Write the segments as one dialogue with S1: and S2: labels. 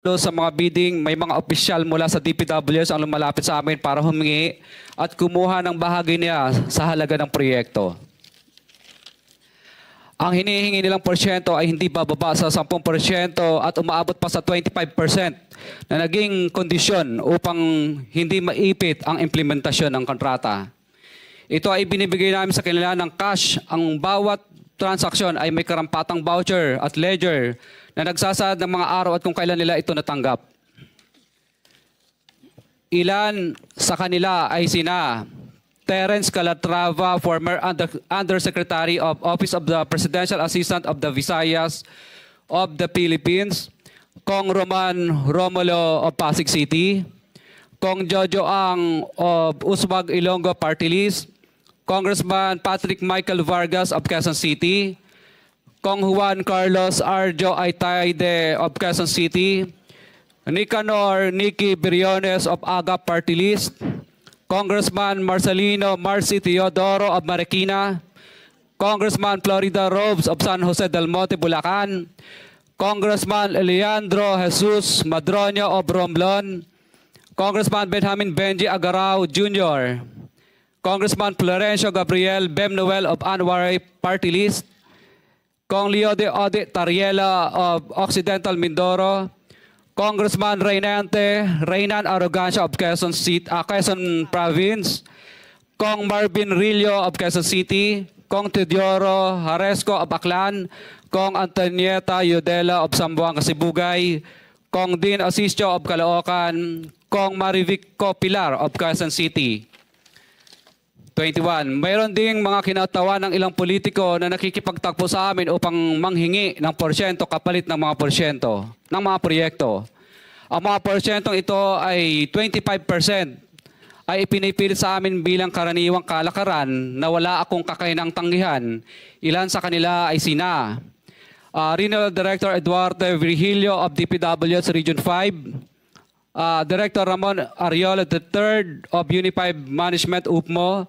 S1: sa mga bidding, may mga opisyal mula sa DPWs ang lumalapit sa amin para humingi at kumuha ng bahagi niya sa halaga ng proyekto. Ang hinihingi nilang porsyento ay hindi bababa sa 10% at umaabot pa sa 25% na naging kondisyon upang hindi maipit ang implementasyon ng kontrata. Ito ay binibigay namin sa kanila ng cash. Ang bawat transaksyon ay may karampatang voucher at ledger na nagsasaad ng mga araw at kung kailan nila ito natanggap. Ilan sa kanila ay sina Terence Calatrava, former Undersecretary of Office of the Presidential Assistant of the Visayas of the Philippines, Kong Roman Romulo of Pasig City, Kong Jojo Ang of Uswag Ilonggo Party List, Congressman Patrick Michael Vargas of Quezon City, Kong Juan Carlos Arjo Aitaide of Quezon City, Nicanor Nicky Briones of AGA Party List, Congressman Marcelino Marcy Teodoro of Marikina, Congressman Florida Robes of San Jose del Monte, Bulacan, Congressman Leandro Jesus Madroño of Romblon, Congressman Benjamin Benji Agarao Jr., Congressman Florencio Gabriel Bem Noel of Anwaray Party List, Kong Leo de Ode Tariela of Occidental Mindoro, Congressman Reynan Arrogancia of Quezon Province, Kong Marvin Rillo of Quezon City, Kong Teodoro Haresco of Aklan, Kong Antonieta Yudela of Zamboanga, Sibugay, Kong Dean Asisio of Caloocan, Kong Marivic Pilar of Quezon City. 21. Mayroon ding mga kinatawa ng ilang politiko na nakikipagtakbo sa amin upang manghingi ng porsyento kapalit ng mga porsyento ng mga proyekto. Ang mga porsyentong ito ay 25% ay ipinipilit sa amin bilang karaniwang kalakaran na wala akong kakainang tanggihan. Ilan sa kanila ay sina Regional Director Eduardo Virgilio of DPW's Region 5, Director Ramon Ariola III of Unified Management UPMO,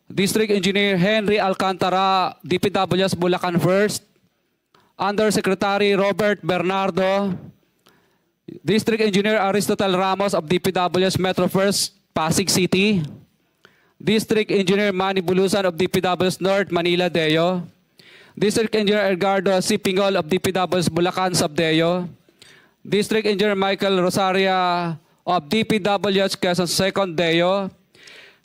S1: District Engineer Henry Alcantara, DPW's Bulacan First, Undersecretary Robert Bernardo, District Engineer Aristotle Ramos of DPW's Metro First, Pasig City, District Engineer Manny Bulusan of DPW's North Manila Deo, District Engineer Edgardo C. Pingol of DPW's Bulacan Subdeo, District Engineer Michael Rosaria of DPW's Quezon Second Deo.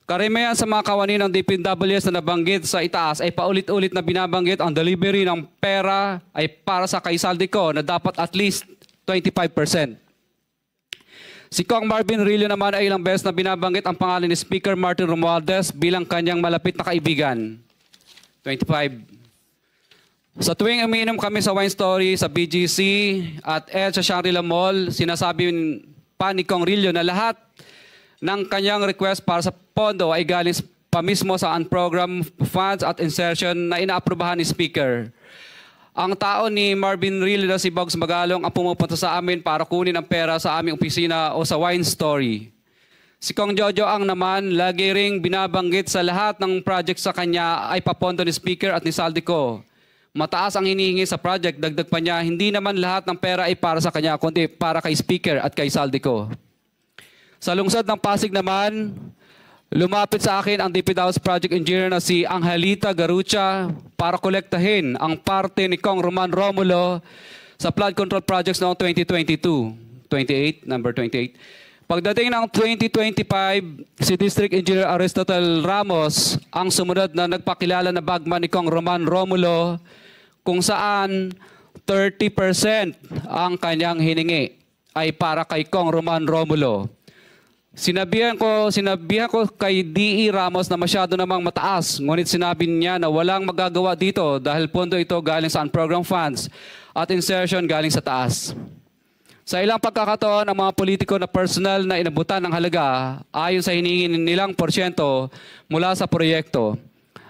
S1: Karamihan sa mga kawani ng DPWs na nabanggit sa itaas ay paulit-ulit na binabanggit ang delivery ng pera ay para sa kay Saldico na dapat at least 25%. Si Kong Marvin Rillo naman ay ilang beses na binabanggit ang pangalan ni Speaker Martin Romualdez bilang kanyang malapit na kaibigan. 25. Sa tuwing umiinom kami sa Wine Story, sa BGC at sa Shangri-La Mall, sinasabi pa ni Kong Rillo na lahat ng kanyang request para sa pondo ay galing pa mismo sa unprogrammed funds at insertion na inaaprubahan ni Speaker. Ang tao ni Marvin Rillo na si Bogs Magalong ang pumupunta sa amin para kunin ang pera sa aming opisina o sa Wine Story. Si Kong Jojo Ang naman, lagi ring binabanggit sa lahat ng project sa kanya ay papondo ni Speaker at ni Saldico. Mataas ang hinihingi sa project, dagdag pa niya, hindi naman lahat ng pera ay para sa kanya, kundi para kay Speaker at kay Saldico. Sa lungsod ng Pasig naman, lumapit sa akin ang DPW's project engineer na si Angelita Garucha para kolektahin ang parte ni Kong Roman Romulo sa flood control projects noong 2022. 28, number 28. Pagdating ng 2025, si District Engineer Aristotle Ramos ang sumunod na nagpakilala na bagman ni Kong Roman Romulo kung saan 30% ang kanyang hiningi ay para kay Kong Roman Romulo. Sinabihan ko kay D.E. Ramos na masyado namang mataas, ngunit sinabi niya na walang magagawa dito dahil pondo ito galing sa unprogrammed funds at insertion galing sa taas. Sa ilang pagkakataon, ang mga politiko na personal na inabutan ng halaga ayon sa hiningin nilang porsyento mula sa proyekto.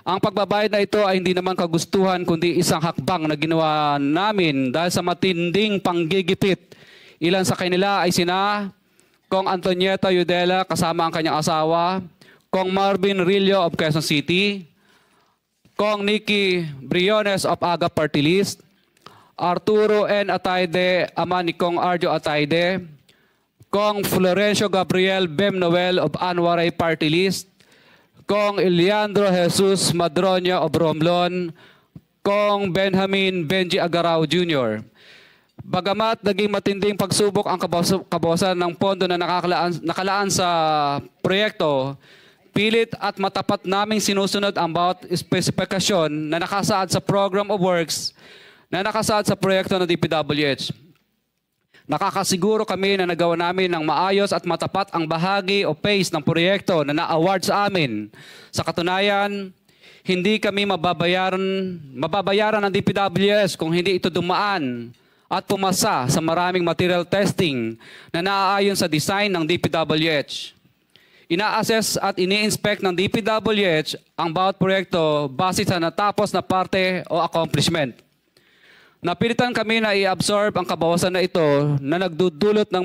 S1: Ang pagbabayad na ito ay hindi naman kagustuhan kundi isang hakbang na ginawa namin dahil sa matinding panggigipit. Ilan sa kanila ay sina Kong Antonieta Yudela kasama ang kanyang asawa, Kong Marvin Rillo of Quezon City, Kong Nicky Briones of AGA Party List, Arturo N. Ataide, ama ni Kong Arjo Ataide, Kong Florencio Gabriel Bem Noel of Anwaray Party List, Kong Eliandro Jesus Madroño of Romblon, Kong Benjamin Benji Agarao Jr. Bagamat naging matinding pagsubok ang kabawasan ng pondo na nakalaan sa proyekto, pilit at matapat naming sinusunod ang bawat espesifikasyon na nakasaad sa Program of Works na nakasaad sa proyekto ng DPWH. Nakakasiguro kami na nagawa namin ng maayos at matapat ang bahagi o phase ng proyekto na na-award sa amin. Sa katunayan, hindi kami mababayaran ng DPWH kung hindi ito dumaan at pumasa sa maraming material testing na naaayon sa design ng DPWH. Ina-assess at ini-inspect ng DPWH ang bawat proyekto base sa natapos na parte o accomplishment. Napilitan kami na i-absorb ang kabawasan na ito na nagdudulot ng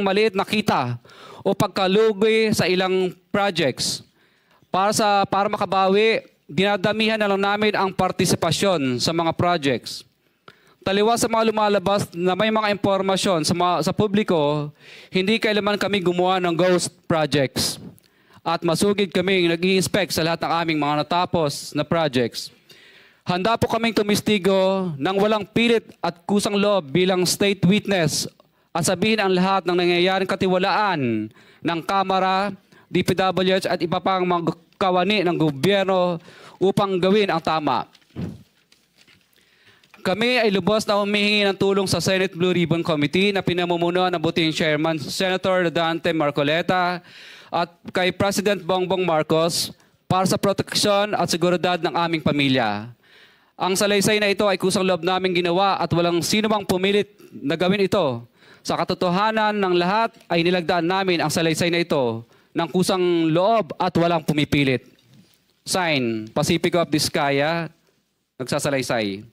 S1: maliit na kita o pagkalugi sa ilang projects. Para makabawi, dinadamihan na lang namin ang partisipasyon sa mga projects. Taliwas sa mga lumalabas na may mga impormasyon sa publiko, hindi kailanman kami gumawa ng ghost projects. At masugid kami nag-i-inspect sa lahat ng aming mga natapos na projects. Handa po kaming tumistigo ng walang pilit at kusang loob bilang state witness at sabihin ang lahat ng nangyayaring katiwalaan ng Kamara, DPWH at iba pang mga kawani ng gobyerno upang gawin ang tama. Kami ay lubos na humihingi ng tulong sa Senate Blue Ribbon Committee na pinamumunuan ng buting Chairman Senator Dante Marcoleta at kay President Bongbong Marcos para sa proteksyon at seguridad ng aming pamilya. Ang salaysay na ito ay kusang loob namin ginawa at walang sino mang pumilit na gawin ito. Sa katotohanan ng lahat ay nilagdaan namin ang salaysay na ito ng kusang loob at walang pumipilit. Sign, Pacifico of Vizcaya, nagsasalaysay.